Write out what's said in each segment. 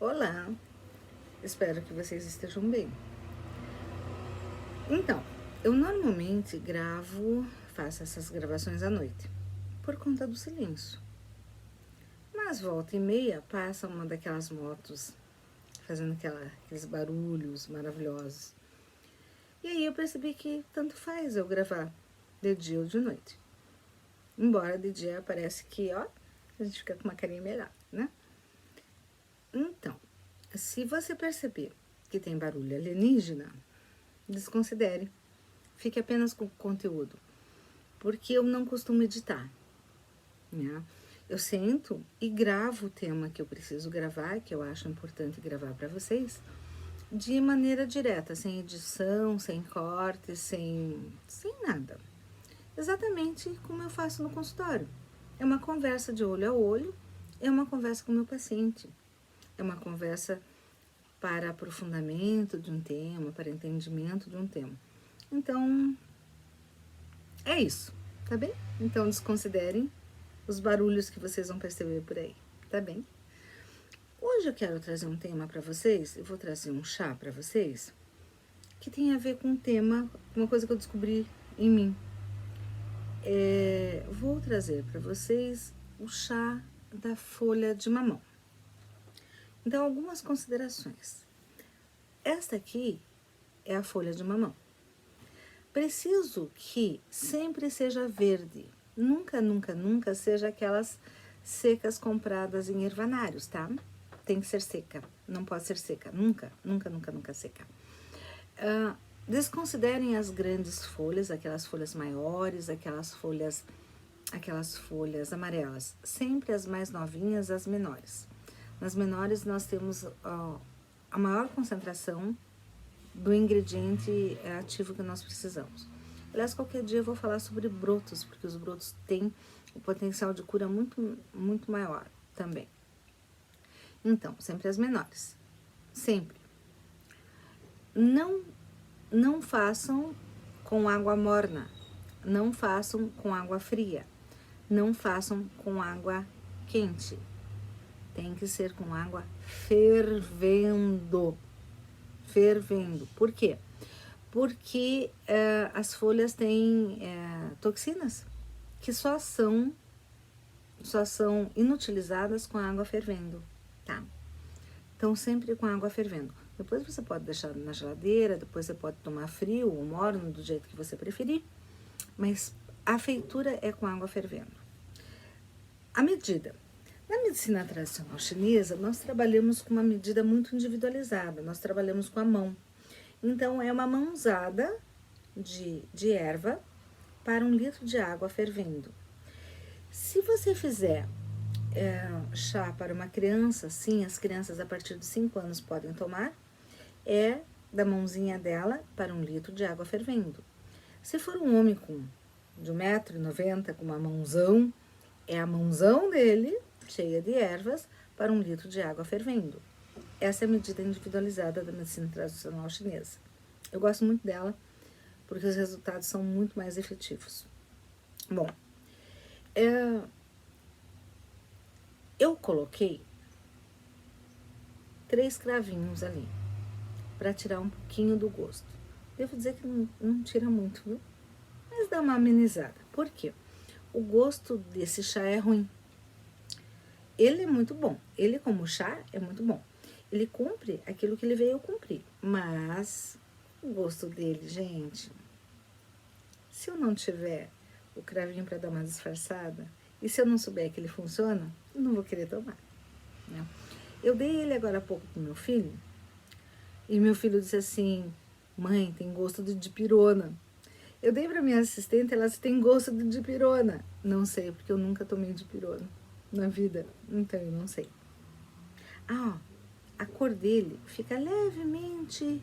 Olá, espero que vocês estejam bem. Então, eu normalmente faço essas gravações à noite, por conta do silêncio. Mas volta e meia passa uma daquelas motos fazendo aqueles barulhos maravilhosos. E aí eu percebi que tanto faz eu gravar de dia ou de noite. Embora de dia parece que, ó, a gente fica com uma carinha melhor, né? Então, se você perceber que tem barulho alienígena, desconsidere. Fique apenas com o conteúdo. Porque eu não costumo editar, né? Eu sento e gravo o tema que eu preciso gravar, que eu acho importante gravar para vocês, de maneira direta, sem edição, sem corte, sem nada. Exatamente como eu faço no consultório. É uma conversa de olho a olho, é uma conversa com o meu paciente, é uma conversa para aprofundamento de um tema, para entendimento de um tema. Então, é isso, tá bem? Então, desconsiderem os barulhos que vocês vão perceber por aí, tá bem? Hoje eu quero trazer um tema para vocês, eu vou trazer um chá para vocês, que tem a ver com um tema, uma coisa que eu descobri em mim. Vou trazer para vocês o chá da folha de mamão. Então, algumas considerações. Esta aqui é a folha de mamão. Preciso que sempre seja verde. Nunca, nunca, nunca seja aquelas secas compradas em ervanários, tá? Tem que ser seca, não pode ser seca. Nunca, nunca, nunca, nunca seca. Desconsiderem as grandes folhas, aquelas folhas maiores, aquelas folhas amarelas. Sempre as mais novinhas, as menores. Nas menores nós temos a maior concentração do ingrediente ativo que nós precisamos. Aliás, qualquer dia eu vou falar sobre brotos, porque os brotos têm o potencial de cura muito, muito maior também. Então, sempre as menores. Sempre. Não façam com água morna. Não façam com água fria. Não façam com água quente. Tem que ser com água fervendo. Fervendo. Por quê? Porque as folhas têm toxinas que só são inutilizadas com a água fervendo, tá? Então, sempre com a água fervendo. Depois você pode deixar na geladeira, depois você pode tomar frio ou morno, do jeito que você preferir, mas a feitura é com água fervendo. A medida. Na medicina tradicional chinesa, nós trabalhamos com uma medida muito individualizada, nós trabalhamos com a mão. Então, é uma mãozada de erva para 1 litro de água fervendo. Se você fizer chá para uma criança, sim, as crianças a partir de 5 anos podem tomar, é da mãozinha dela para 1 litro de água fervendo. Se for um homem de 1,90 m, com uma mãozão, é a mãozão dele, cheia de ervas, para 1 litro de água fervendo. Essa é a medida individualizada da medicina tradicional chinesa. Eu gosto muito dela, porque os resultados são muito mais efetivos. Bom, eu coloquei 3 cravinhos ali, para tirar um pouquinho do gosto. Devo dizer que não tira muito, viu? Mas dá uma amenizada. Por quê? O gosto desse chá é ruim. Ele é muito bom. Ele, como chá, é muito bom. Ele cumpre aquilo que ele veio cumprir. Mas o gosto dele, gente, se eu não tiver o cravinho para dar uma disfarçada, e se eu não souber que ele funciona, eu não vou querer tomar, né? Eu dei ele agora há pouco pro meu filho, e meu filho disse assim: mãe, tem gosto de dipirona. Eu dei pra minha assistente, ela disse: tem gosto de dipirona. Não sei, porque eu nunca tomei dipirona na vida, então eu não sei. A cor dele fica levemente,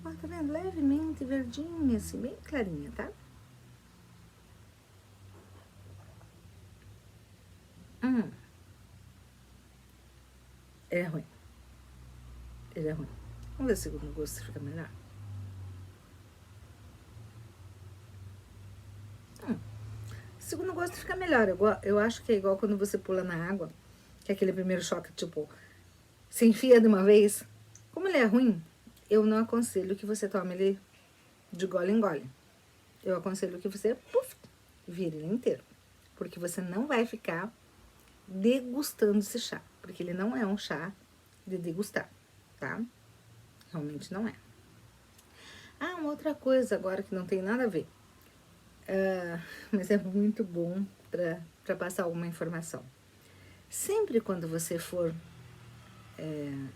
ó, tá vendo? Levemente verdinha, assim, bem clarinha, tá? É ruim. Ele é ruim. Vamos ver se o segundo gosto fica melhor. O segundo gosto fica melhor. Eu acho que é igual quando você pula na água, que é aquele primeiro choque, tipo, se enfia de uma vez. Como ele é ruim, eu não aconselho que você tome ele de gole em gole. Eu aconselho que você, puf, vire ele inteiro. Porque você não vai ficar degustando esse chá. Porque ele não é um chá de degustar, tá? Realmente não é. Ah, uma outra coisa agora que não tem nada a ver. Mas é muito bom para passar alguma informação. Sempre quando você for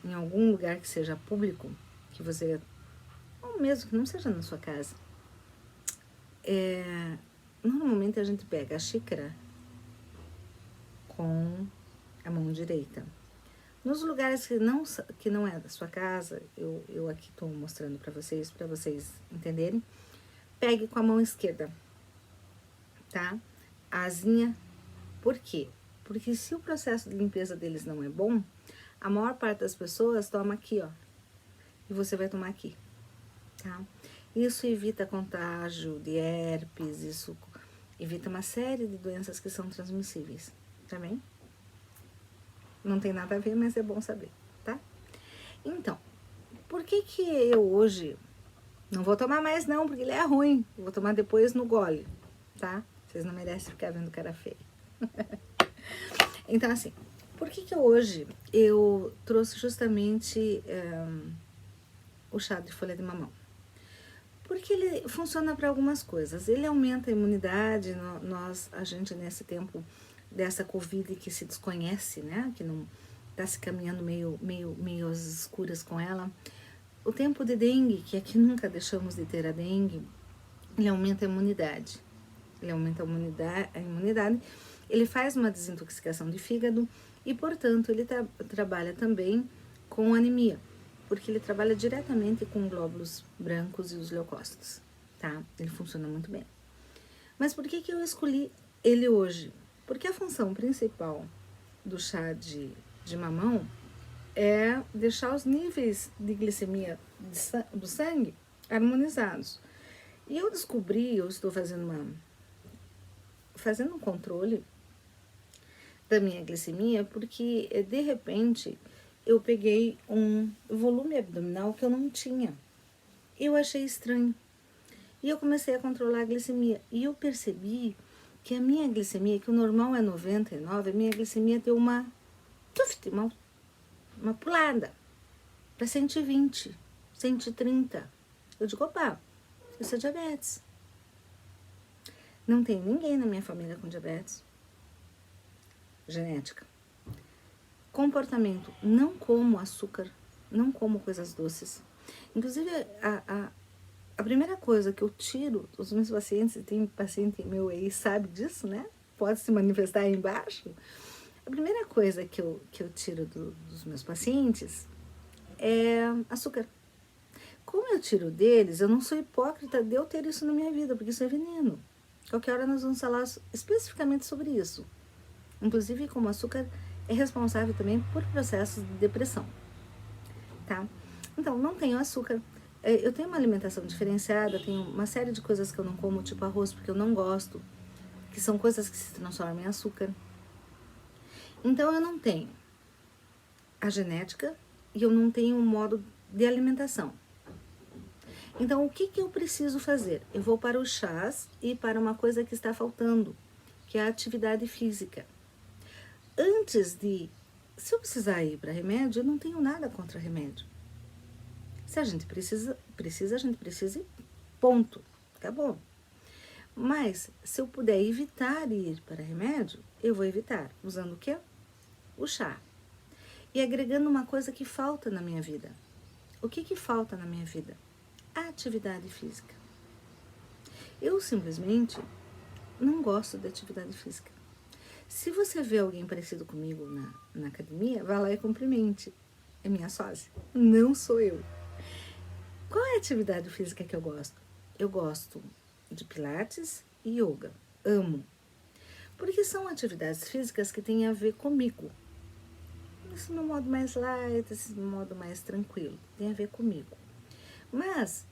em algum lugar que seja público, que você, ou mesmo que não seja na sua casa, normalmente a gente pega a xícara com a mão direita. Nos lugares que não é da sua casa, eu aqui estou mostrando para vocês entenderem, pegue com a mão esquerda, tá? A asinha, por quê? Porque se o processo de limpeza deles não é bom, a maior parte das pessoas toma aqui, ó, e você vai tomar aqui, tá? Isso evita contágio de herpes, isso evita uma série de doenças que são transmissíveis, tá bem? Não tem nada a ver, mas é bom saber, tá? Então, por que que eu hoje não vou tomar mais não, porque ele é ruim. Eu vou tomar depois no gole, tá? Vocês não merecem ficar vendo cara feia. Então, assim, por que que hoje eu trouxe justamente o chá de folha de mamão? Porque ele funciona para algumas coisas. Ele aumenta a imunidade, a gente nesse tempo dessa Covid que se desconhece, né? Que não tá se caminhando meio às escuras com ela. O tempo de dengue, que aqui nunca deixamos de ter a dengue, ele aumenta a imunidade. Ele aumenta a imunidade, ele faz uma desintoxicação de fígado e, portanto, ele trabalha também com anemia, porque ele trabalha diretamente com glóbulos brancos e os leucócitos, tá? Ele funciona muito bem. Mas por que que eu escolhi ele hoje? Porque a função principal do chá de mamão é deixar os níveis de glicemia do sangue harmonizados. E eu descobri, eu estou fazendo um controle da minha glicemia, porque de repente eu peguei um volume abdominal que eu não tinha. Eu achei estranho. E eu comecei a controlar a glicemia. E eu percebi que a minha glicemia, que o normal é 99, a minha glicemia deu uma pulada para 120, 130. Eu digo, opa, isso é diabetes. Não tem ninguém na minha família com diabetes. Genética. Comportamento, não como açúcar, não como coisas doces. Inclusive, a primeira coisa que eu tiro dos meus pacientes, e tem paciente meu aí sabe disso, né? Pode se manifestar aí embaixo. A primeira coisa que eu tiro dos meus pacientes é açúcar. Como eu tiro deles, eu não sou hipócrita de eu ter isso na minha vida, porque isso é veneno. Qualquer hora nós vamos falar especificamente sobre isso. Inclusive, como açúcar é responsável também por processos de depressão, tá? Então, não tenho açúcar. Eu tenho uma alimentação diferenciada, tenho uma série de coisas que eu não como, tipo arroz, porque eu não gosto, que são coisas que se transformam em açúcar. Então, eu não tenho a genética e eu não tenho um modo de alimentação. Então, o que eu preciso fazer? Eu vou para os chás e para uma coisa que está faltando, que é a atividade física. Se eu precisar ir para remédio, eu não tenho nada contra remédio. Se a gente precisa, a gente precisa ir, ponto, acabou. Mas, se eu puder evitar ir para remédio, eu vou evitar. Usando o quê? O chá. E agregando uma coisa que falta na minha vida. O que falta na minha vida? A atividade física. Eu simplesmente não gosto de atividade física. Se você vê alguém parecido comigo na academia, vá lá e cumprimente. É minha sócia, não sou eu. Qual é a atividade física que eu gosto? Eu gosto de pilates e yoga. Amo. Porque são atividades físicas que têm a ver comigo. Esse meu modo mais light, esse modo mais tranquilo. Tem a ver comigo. Mas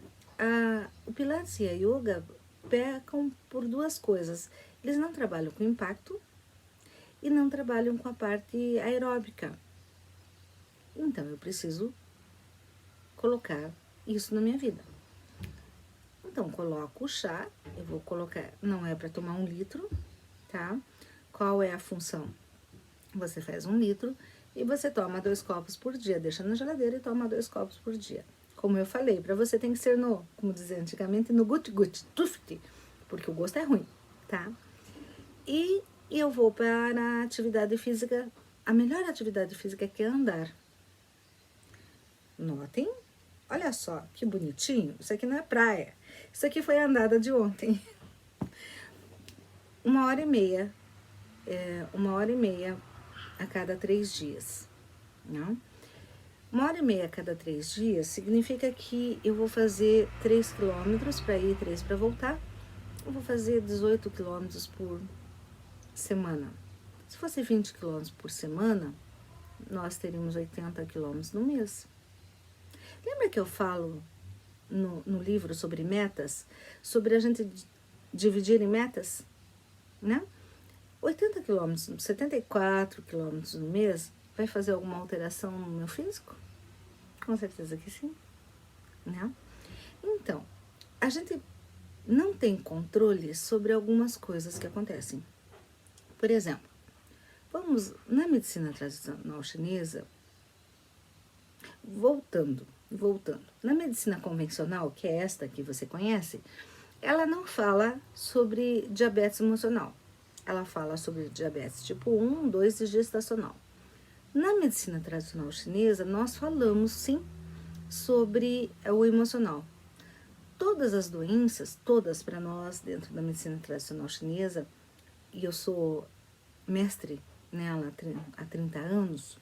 o pilates e a yoga pecam por duas coisas. Eles não trabalham com impacto e não trabalham com a parte aeróbica. Então, eu preciso colocar isso na minha vida. Então, coloco o chá, eu vou colocar, não é para tomar 1 litro, tá? Qual é a função? Você faz 1 litro e você toma 2 copos por dia, deixa na geladeira e toma 2 copos por dia. Como eu falei, para você tem que ser no, como dizia antigamente, no gut-gut, tuft, porque o gosto é ruim, tá? E eu vou para a atividade física, a melhor atividade física que é andar. Notem, olha só que bonitinho, isso aqui não é praia, isso aqui foi a andada de ontem. 1h30, 1h30 a cada 3 dias, não? 1h30 a cada 3 dias significa que eu vou fazer 3 quilômetros para ir, 3 para voltar. Eu vou fazer 18 quilômetros por semana. Se fosse 20 quilômetros por semana, nós teríamos 80 quilômetros no mês. Lembra que eu falo no livro sobre metas? Sobre a gente dividir em metas, né? 80 quilômetros, 74 quilômetros no mês, vai fazer alguma alteração no meu físico? Com certeza que sim, né? Então, a gente não tem controle sobre algumas coisas que acontecem. Por exemplo, vamos na medicina tradicional chinesa, voltando. Na medicina convencional, que é esta que você conhece, ela não fala sobre diabetes emocional. Ela fala sobre diabetes tipo 1, 2 e gestacional. Na medicina tradicional chinesa, nós falamos sim sobre o emocional. Todas as doenças, todas para nós dentro da medicina tradicional chinesa, e eu sou mestre nela há 30 anos,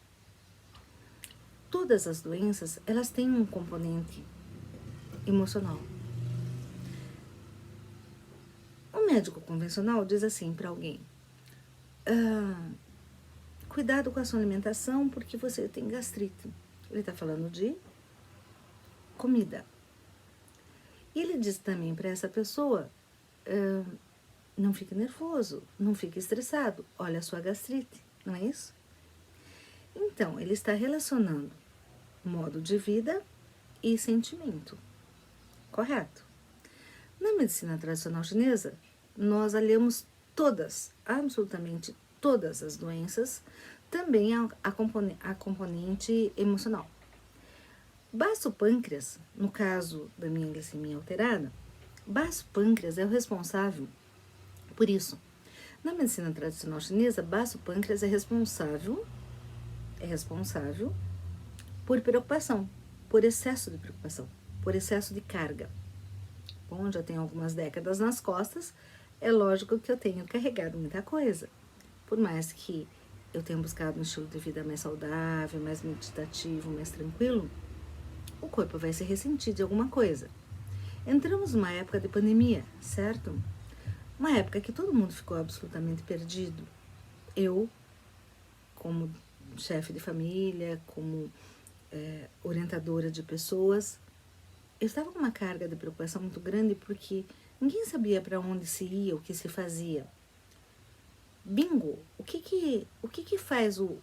todas as doenças, elas têm um componente emocional. O médico convencional diz assim para alguém, cuidado com a sua alimentação porque você tem gastrite. Ele está falando de comida. E ele diz também para essa pessoa, não fique nervoso, não fique estressado, olha a sua gastrite, não é isso? Então, ele está relacionando modo de vida e sentimento, correto? Na medicina tradicional chinesa, nós aliamos todas, absolutamente todas as doenças, também a componente emocional. Baço pâncreas, no caso da minha glicemia alterada, baço pâncreas é o responsável por isso. Na medicina tradicional chinesa, baço pâncreas é responsável por preocupação, por excesso de preocupação, por excesso de carga. Bom, já tenho algumas décadas nas costas, é lógico que eu tenho carregado muita coisa. Por mais que eu tenha buscado um estilo de vida mais saudável, mais meditativo, mais tranquilo, o corpo vai se ressentir de alguma coisa. Entramos numa época de pandemia, certo? Uma época que todo mundo ficou absolutamente perdido. Eu, como chefe de família, como orientadora de pessoas, eu estava com uma carga de preocupação muito grande porque ninguém sabia para onde se ia, o que se fazia. Bingo, o que faz o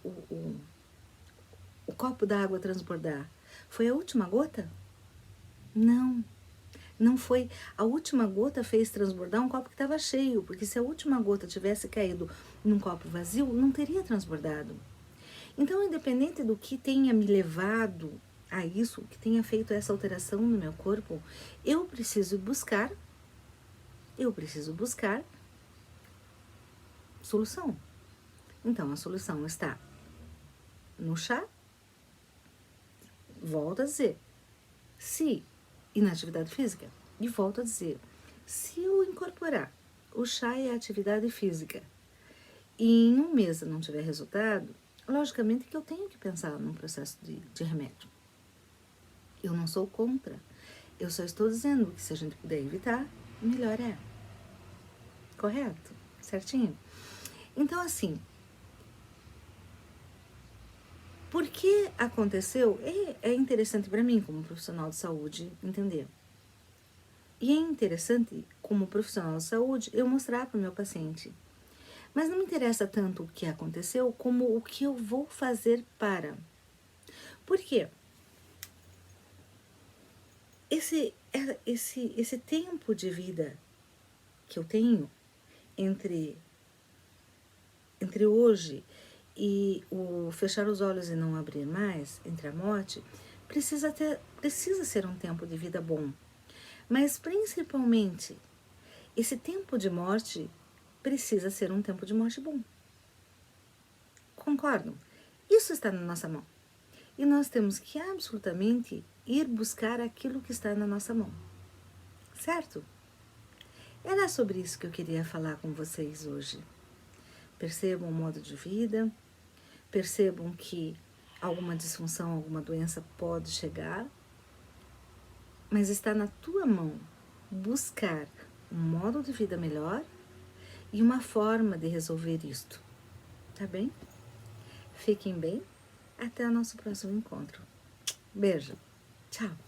copo d'água transbordar? Foi a última gota? Não foi. A última gota fez transbordar um copo que estava cheio, porque se a última gota tivesse caído num copo vazio, não teria transbordado. Então, independente do que tenha me levado a isso, que tenha feito essa alteração no meu corpo, eu preciso buscar solução. Então, a solução está no chá, volto a dizer, e na atividade física, e volto a dizer, se eu incorporar o chá e a atividade física e em um mês eu não tiver resultado, logicamente que eu tenho que pensar num processo de remédio. Eu não sou contra, eu só estou dizendo que se a gente puder evitar, melhor é. Correto? Certinho? Então, assim, por que aconteceu? É interessante para mim, como profissional de saúde, entender. E é interessante, como profissional de saúde, eu mostrar para o meu paciente. Mas não me interessa tanto o que aconteceu, como o que eu vou fazer para. Por quê? Esse tempo de vida que eu tenho entre hoje e o fechar os olhos e não abrir mais, entre a morte, precisa ser um tempo de vida bom. Mas principalmente, esse tempo de morte precisa ser um tempo de morte bom. Concordam? Isso está na nossa mão. E nós temos que absolutamente ir buscar aquilo que está na nossa mão. Certo? Era sobre isso que eu queria falar com vocês hoje. Percebam o modo de vida, percebam que alguma disfunção, alguma doença pode chegar, mas está na tua mão buscar um modo de vida melhor e uma forma de resolver isto. Tá bem? Fiquem bem. Até o nosso próximo encontro. Beijo. Tchau.